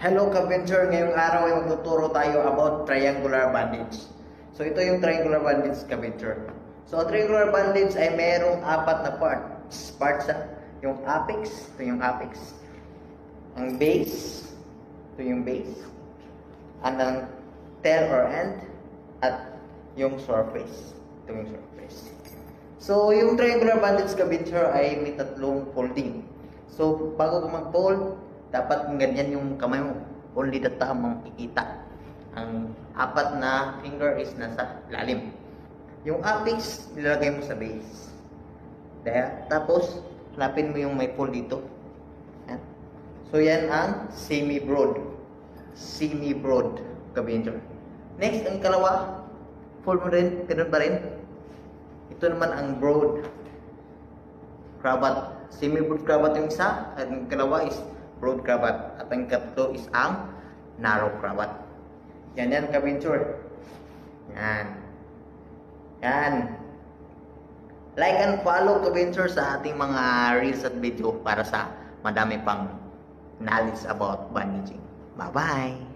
Hello Kaventure, ngayong araw ay magtuturo tayo about triangular bandage. So ito yung triangular bandage Kaventure. So ang triangular bandage ay merong apat na parts. Yung apex, ito yung apex. Ang base, ito yung base. And ang tail or end, at yung surface. Ito yung surface. So yung triangular bandage Kaventure ay may tatlong folding. So bago ka mag-fold, dapat ganyan yung kamay mo. Only the thumb ang kikita. Ang apat na finger is nasa lalim. Yung apex, nilalagay mo sa base. Tapos, hanapin mo yung may fold dito. Yan. So, yan ang semi-broad. Semi-broad Kaventure. Next, ang kalawa, fold mo rin, ganun pa rin. Ito naman ang broad cravat. Semi-broad cravat yung isa, at ang kalawa is broad cravat. At ang katlo is ang narrow cravat. Yan Kaventure. Yan. Yan. Like and follow Kaventure sa ating mga reels at video para sa madami pang knowledge about bandaging. Bye-bye!